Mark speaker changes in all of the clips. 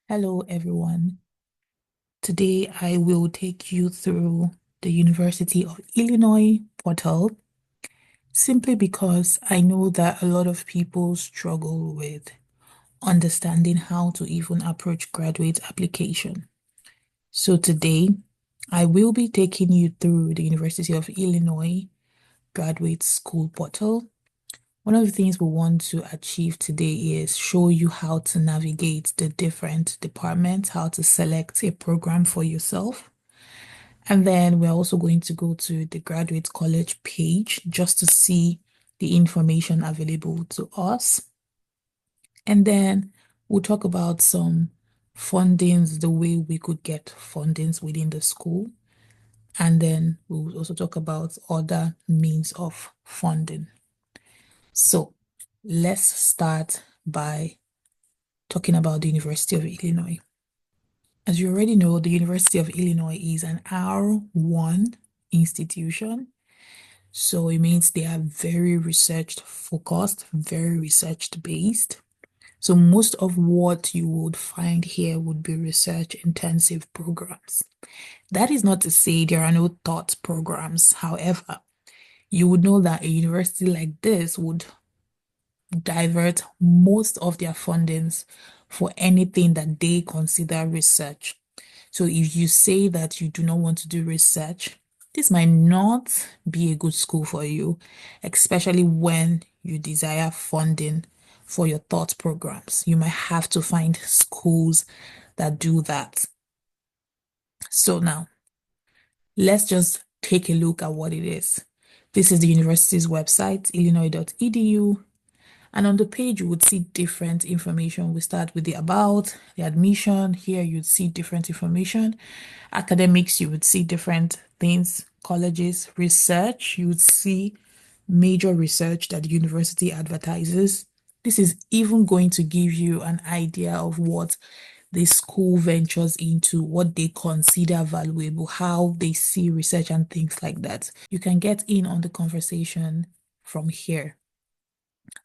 Speaker 1: Hello, everyone. Today I will take you through the University of Illinois portal simply because I know that a lot of people struggle with understanding how to even approach graduate application. So today I will be taking you through the University of Illinois graduate school portal. One of the things we want to achieve today is show you how to navigate the different departments, how to select a program for yourself. And then we're also going to go to the graduate college page just to see the information available to us. And then we'll talk about some fundings, the way we could get fundings within the school. And then we'll also talk about other means of funding. So let's start by talking about the University of Illinois. As you already know, the University of Illinois is an R1 institution. So it means they are very research focused, very research based. So most of what you would find here would be research intensive programs. That is not to say there are no thought programs. However, you would know that a university like this would divert most of their fundings for anything that they consider research. So if you say that you do not want to do research, this might not be a good school for you, especially when you desire funding for your thought programs. You might have to find schools that do that. So now, let's just take a look at what it is. This is the university's website, illinois.edu. And on the page, you would see different information. We start with the about, the admission. Here, you'd see different information. Academics, you would see different things. Colleges, research, you would see major research that the university advertises. This is even going to give you an idea of what the school ventures into, what they consider valuable, how they see research and things like that. You can get in on the conversation from here.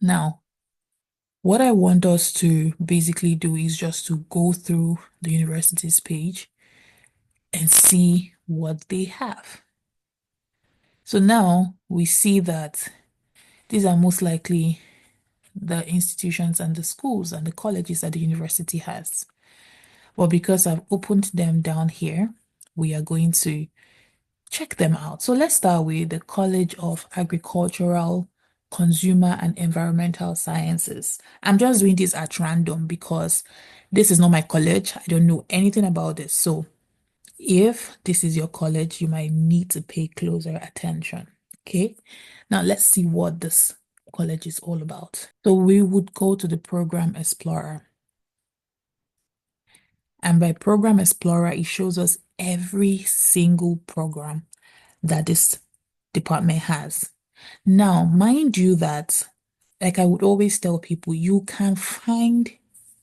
Speaker 1: Now, what I want us to basically do is just to go through the university's page and see what they have. So now we see that these are most likely the institutions and the schools and the colleges that the university has. But because I've opened them down here, we are going to check them out. So let's start with the College of Agricultural, Consumer and Environmental Sciences. I'm just doing this at random because this is not my college. I don't know anything about this. So if this is your college, you might need to pay closer attention. Okay. Now let's see what this college is all about. So we would go to the Program Explorer. And by Program Explorer, it shows us every single program that this department has. Now, mind you that, like I would always tell people, you can find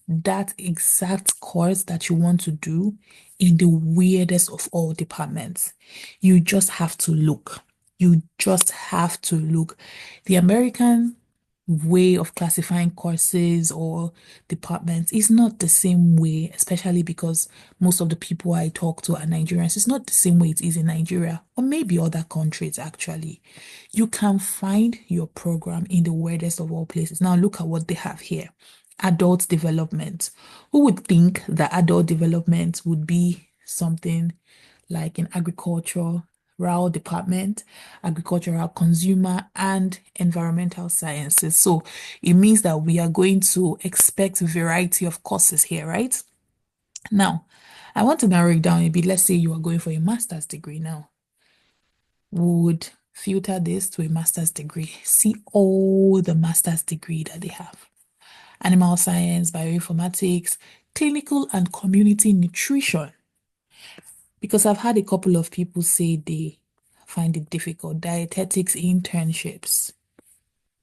Speaker 1: that exact course that you want to do in the weirdest of all departments. You just have to look. You just have to look. The American way of classifying courses or departments is not the same way, especially because most of the people I talk to are Nigerians. It's not the same way it is in Nigeria or maybe other countries actually. You can find your program in the weirdest of all places. Now look at what they have here. Adult development. Who would think that adult development would be something like an agricultural department, agricultural, consumer, and environmental sciences? So it means that we are going to expect a variety of courses here, right? Now, I want to narrow it down a bit. Let's say you are going for a master's degree now. We would filter this to a master's degree. See all the master's degree that they have. Animal science, bioinformatics, clinical and community nutrition. Because I've had a couple of people say they find it difficult. Dietetics internships,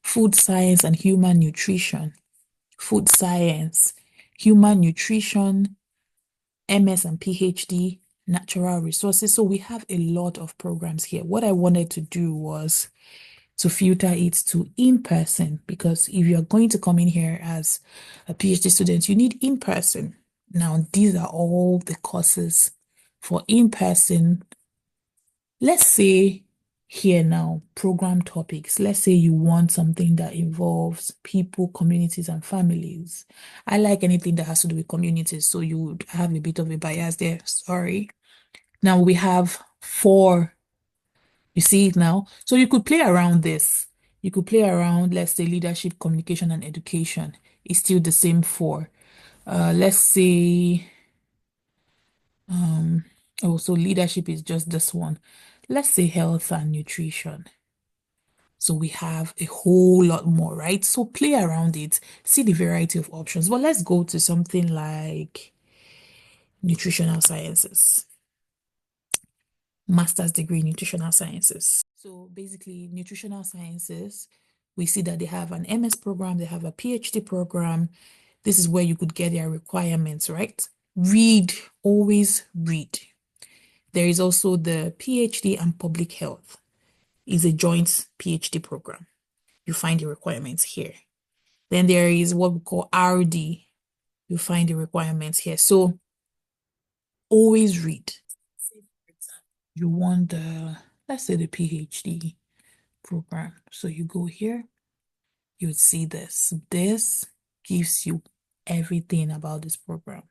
Speaker 1: food science and human nutrition, food science, human nutrition, MS and PhD, natural resources. So we have a lot of programs here. What I wanted to do was to filter it to in person, because if you're going to come in here as a PhD student, you need in person. Now, these are all the courses for in-person. Let's say here now, program topics. Let's say you want something that involves people, communities, and families. I like anything that has to do with communities, so you would have a bit of a bias there. Sorry. Now we have four. You see it now? So you could play around this. You could play around, let's say, leadership, communication, and education. It's still the same four. Let's say, oh, so leadership is just this one. Let's say health and nutrition. So we have a whole lot more, right? So play around it, see the variety of options. But let's go to something like nutritional sciences, master's degree in nutritional sciences. So basically, nutritional sciences, we see that they have an MS program, they have a PhD program. This is where you could get their requirements, right? Read, always read. There is also the PhD and public health is a joint PhD program. You find the requirements here. Then there is what we call RD. You find the requirements here. So always read. Say, for example, you want the, let's say the PhD program. So you go here, you would see this. This gives you everything about this program.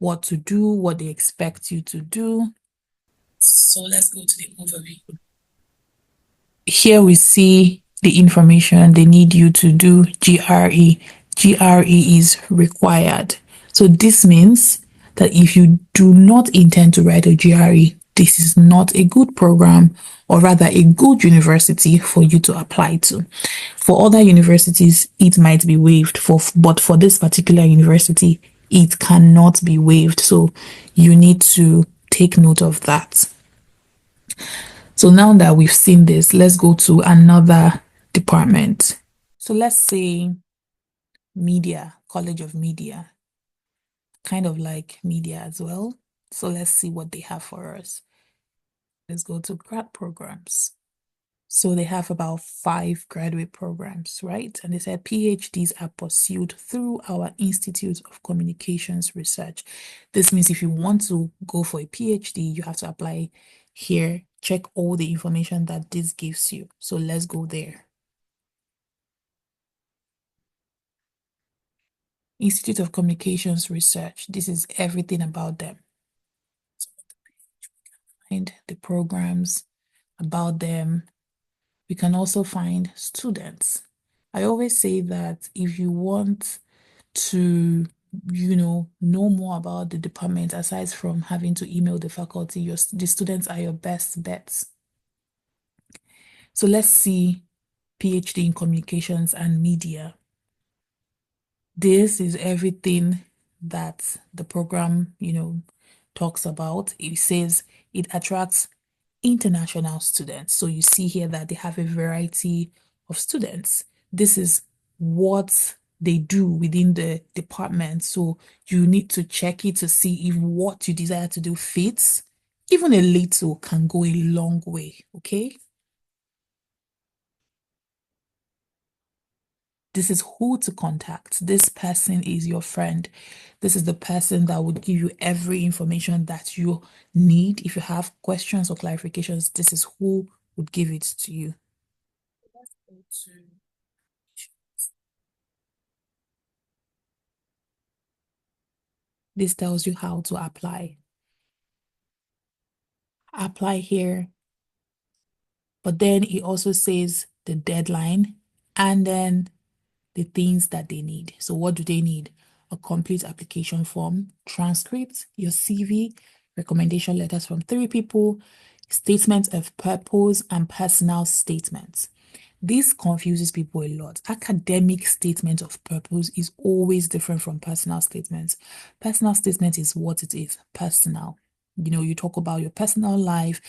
Speaker 1: What to do, what they expect you to do. So let's go to the overview. Here we see the information they need you to do GRE. GRE is required. So this means that if you do not intend to write a GRE, this is not a good program, or rather a good university for you to apply to. For other universities, it might be waived, but for this particular university, it cannot be waived. So you need to take note of that. So now that we've seen this, let's go to another department. So let's say media, College of Media, kind of like media as well. So let's see what they have for us. Let's go to grad programs. So they have about 5 graduate programs, right? And they said PhDs are pursued through our Institute of Communications Research. This means if you want to go for a PhD, you have to apply here, check all the information that this gives you. So let's go there. Institute of Communications Research. This is everything about them. Find the programs about them. We can also find students. I always say that if you want to, know more about the department, aside from having to email the faculty, the students are your best bets. So let's see PhD in communications and media. This is everything that the program, talks about. It says it attracts international students. So you see here that they have a variety of students. This is what they do within the department. So you need to check it to see if what you desire to do fits. Even a little can go a long way, okay? This is who to contact. This person is your friend. This is the person that would give you every information that you need. If you have questions or clarifications, this is who would give it to you. Let's go to this tells you how to apply. Apply here, but then it also says the deadline and then the things that they need. So what do they need? A complete application form, transcript, your CV, recommendation letters from 3 people, statement of purpose, and personal statements. This confuses people a lot. Academic statement of purpose is always different from personal statements. Personal statement is what it is, personal. You talk about your personal life,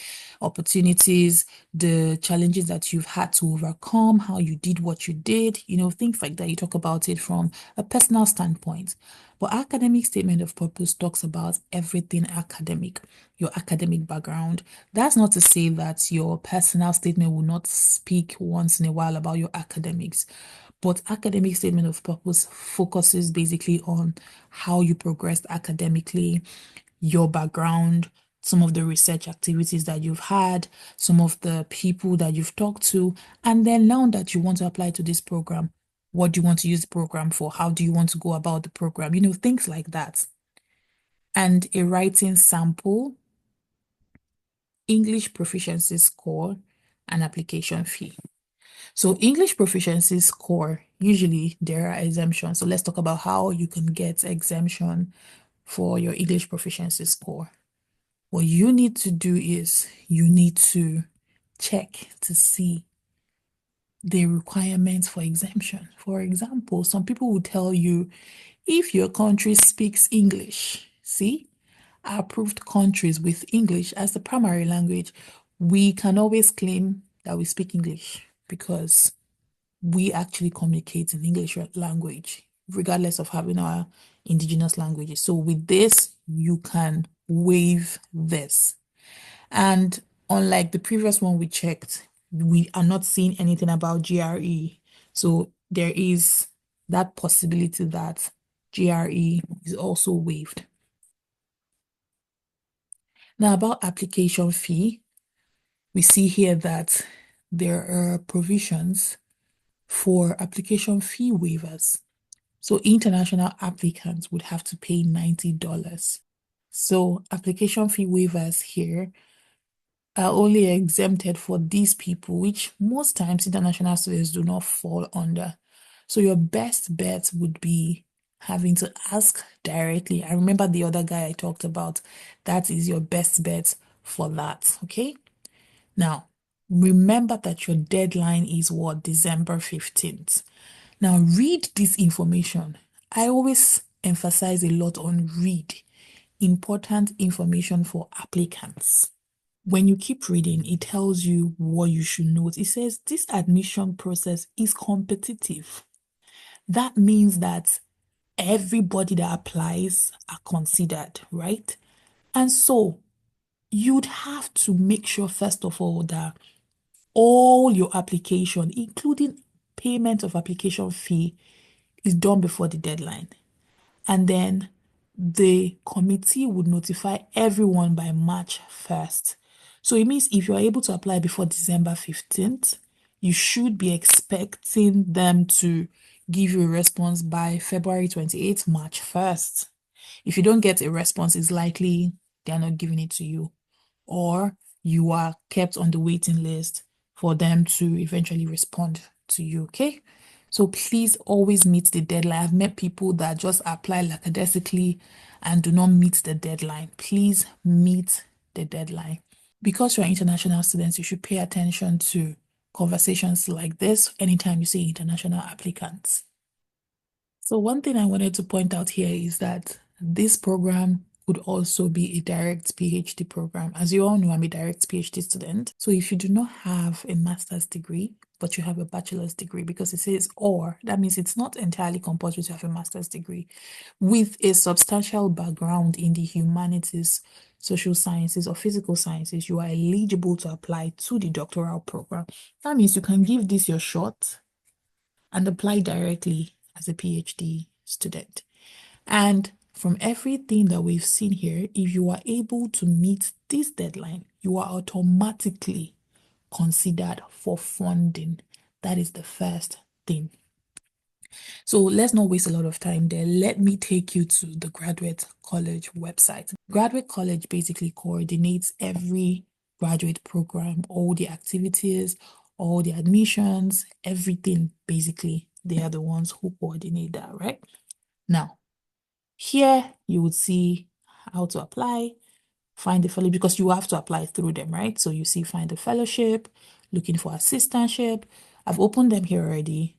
Speaker 1: opportunities, the challenges that you've had to overcome, how you did what you did, things like that. You talk about it from a personal standpoint. But academic statement of purpose talks about everything academic, your academic background. That's not to say that your personal statement will not speak once in a while about your academics, But academic statement of purpose focuses basically on how you progressed academically, your background, some of the research activities that you've had, some of the people that you've talked to, and then now that you want to apply to this program, what do you want to use the program for? How do you want to go about the program? Things like that. And a writing sample, English proficiency score, and application fee. So English proficiency score, usually there are exemptions. So let's talk about how you can get exemption for your English proficiency score. What you need to do is you need to check to see the requirements for exemption. For example, some people will tell you if your country speaks English, see, approved countries with English as the primary language, we can always claim that we speak English because we actually communicate in English language, regardless of having our indigenous languages. So with this, you can waive this. And unlike the previous one we checked, we are not seeing anything about GRE. So there is that possibility that GRE is also waived. Now about application fee, we see here that there are provisions for application fee waivers. So international applicants would have to pay $90. So application fee waivers here are only exempted for these people, which most times international students do not fall under. So your best bet would be having to ask directly. I remember the other guy I talked about. That is your best bet for that, okay? Now, remember that your deadline is what? December 15th. Now, read this information. I always emphasize a lot on read. Important information for applicants. When you keep reading, it tells you what you should note. It says this admission process is competitive. That means that everybody that applies are considered, right? And so you'd have to make sure, first of all, that all your application, including payment of application fee, is done before the deadline. And then the committee would notify everyone by March 1st. So it means if you're able to apply before December 15th, you should be expecting them to give you a response by February 28th, March 1st. If you don't get a response, it's likely they're not giving it to you, or you are kept on the waiting list for them to eventually respond to you, okay? So please always meet the deadline. I've met people that just apply lackadaisically and do not meet the deadline. Please meet the deadline. Because you're international students, you should pay attention to conversations like this anytime you see international applicants. So one thing I wanted to point out here is that this program could also be a direct PhD program. As you all know, I'm a direct PhD student. So if you do not have a master's degree, but you have a bachelor's degree, because it says or, that means it's not entirely compulsory to have a master's degree. With a substantial background in the humanities, social sciences, or physical sciences, you are eligible to apply to the doctoral program. That means you can give this your shot and apply directly as a PhD student. And from everything that we've seen here, if you are able to meet this deadline, you are automatically considered for funding. That is the first thing. So let's not waste a lot of time there. Let me take you to the Graduate College website. Graduate College basically coordinates every graduate program, all the activities, all the admissions, everything basically. They are the ones who coordinate that, right? Now, here you would see how to apply, find the fellowship, because you have to apply through them, right? So you see find the fellowship, looking for assistantship. I've opened them here already.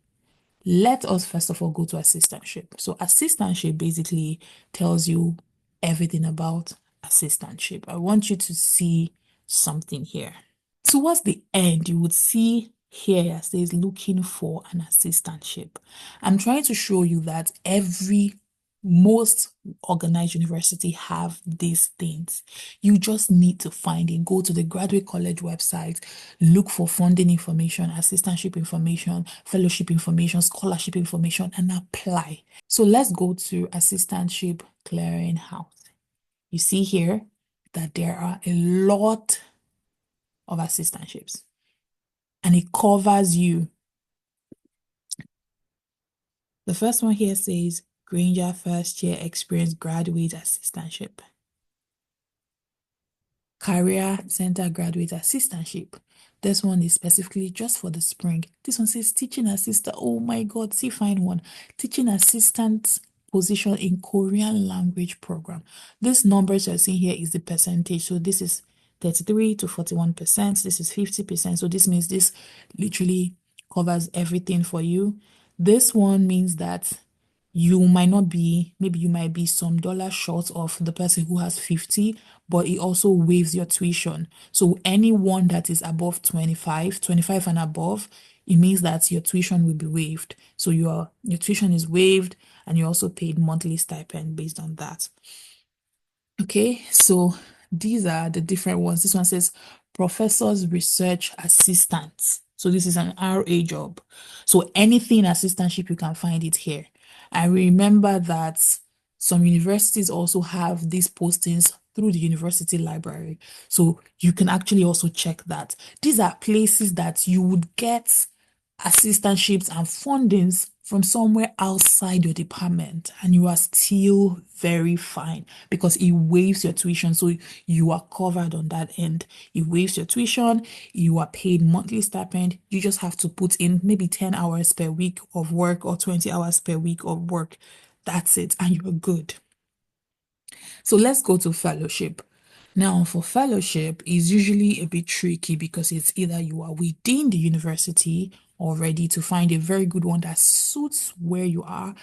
Speaker 1: Let us first of all go to assistantship. So assistantship basically tells you everything about assistantship. I want you to see something here. Towards the end, you would see here it says looking for an assistantship. I'm trying to show you that every Most organized university have these things. You just need to find it. Go to the graduate college website, look for funding information, assistantship information, fellowship information, scholarship information, and apply. So let's go to assistantship clearinghouse. You see here that there are a lot of assistantships, and it covers you. The first one here says Granger first year experience graduate assistantship. Career Center Graduate Assistantship. This one is specifically just for the spring. This one says teaching assistant. Oh my God, see, find one. Teaching assistant position in Korean language program. This numbers you're seeing here is the percentage. So this is 33 to 41%. This is 50%. So this means this literally covers everything for you. This one means that you might not be, maybe you might be some dollars short of the person who has 50, but it also waives your tuition. So anyone that is above 25 and above, it means that your tuition will be waived. So your tuition is waived and you're also paid monthly stipend based on that. Okay, so these are the different ones. This one says professor's research assistants. So this is an RA job. So anything assistantship, you can find it here. I remember that some universities also have these postings through the university library. So you can actually also check that. These are places that you would get assistantships and fundings from somewhere outside your department, and you are still very fine because it waives your tuition. So you are covered on that end. It waives your tuition, you are paid monthly stipend. You just have to put in maybe 10 hours per week of work or 20 hours per week of work. That's it, and you're good. So let's go to fellowship. Now, for fellowship is usually a bit tricky because it's either you are within the university or ready to find a very good one that suits where you are.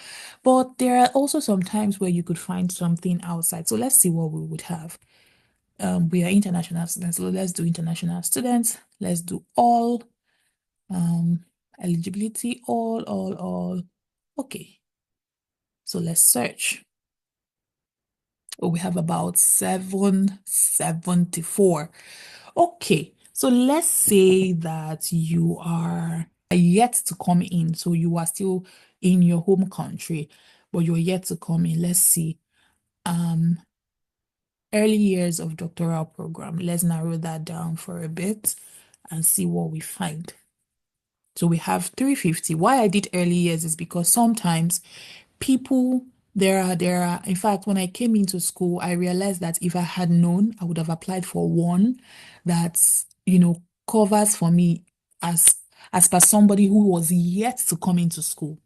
Speaker 1: But there are also some times where you could find something outside. So let's see what we would have. We are international students, so let's do international students. Let's do all eligibility, all. Okay, so let's search. Oh, we have about 774. Okay, so let's say that you are yet to come in. So you are still in your home country, but you're yet to come in. Let's see. Early years of doctoral program. Let's narrow that down for a bit and see what we find. So we have 350. Why I did early years is because sometimes people in fact, when I came into school, I realized that if I had known, I would have applied for one that's, covers for me as per somebody who was yet to come into school.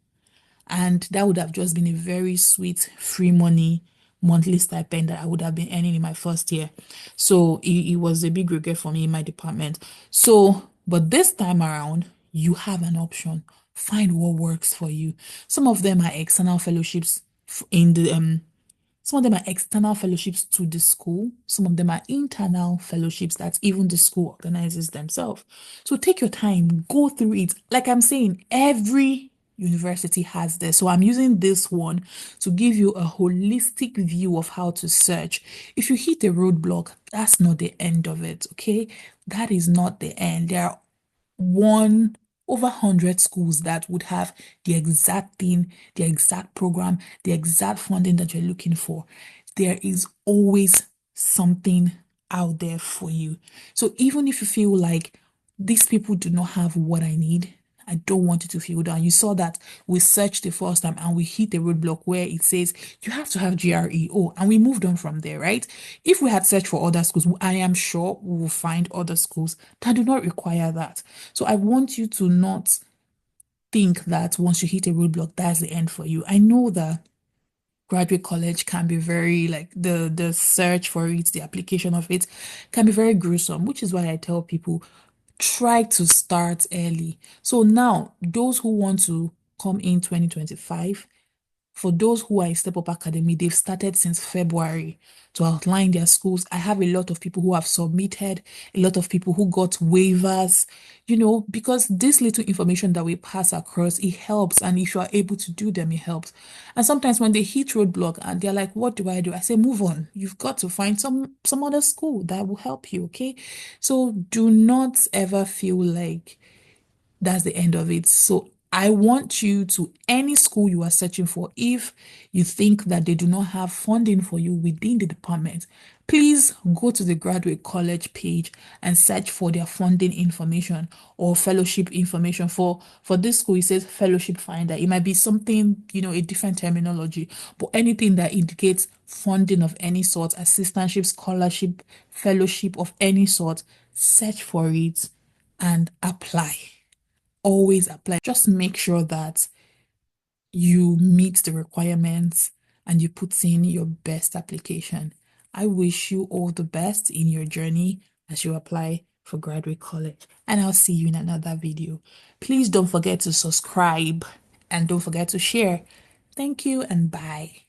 Speaker 1: And that would have just been a very sweet free money monthly stipend that I would have been earning in my first year. So it was a big regret for me in my department. So, but this time around, you have an option. Find what works for you. Some of them are external fellowships in the some of them are external fellowships to the school. Some of them are internal fellowships that even the school organizes themselves. So take your time, go through it. Like I'm saying, every university has this. So I'm using this one to give you a holistic view of how to search. If you hit a roadblock, that's not the end of it, okay? That is not the end. There are one over 100 schools that would have the exact thing, the exact program, the exact funding that you're looking for. There is always something out there for you. So even if you feel like these people do not have what I need, I don't want you to feel down. You saw that we searched the first time and we hit a roadblock where it says you have to have GRE. Oh, and we moved on from there, right? If we had searched for other schools, I am sure we will find other schools that do not require that. So I want you to not think that once you hit a roadblock, that's the end for you. I know that graduate college can be very like the search for it, the application of it can be very gruesome, which is why I tell people try to start early. So now those who want to come in 2025, For those who are in Step Up Academy, they've started since February to outline their schools. I have a lot of people who have submitted, a lot of people who got waivers, because this little information that we pass across, it helps. And if you are able to do them, it helps. And sometimes when they hit roadblock and they're like, what do? I say, move on. You've got to find some other school that will help you, okay? So do not ever feel like that's the end of it. So I want you to any school you are searching for, if you think that they do not have funding for you within the department, please go to the graduate college page and search for their funding information or fellowship information. For this school, it says fellowship finder. It might be something, a different terminology, but anything that indicates funding of any sort, assistantship, scholarship, fellowship of any sort, search for it and apply. Always apply. Just make sure that you meet the requirements and you put in your best application. I wish you all the best in your journey as you apply for graduate college, and I'll see you in another video. Please don't forget to subscribe and don't forget to share. Thank you and bye.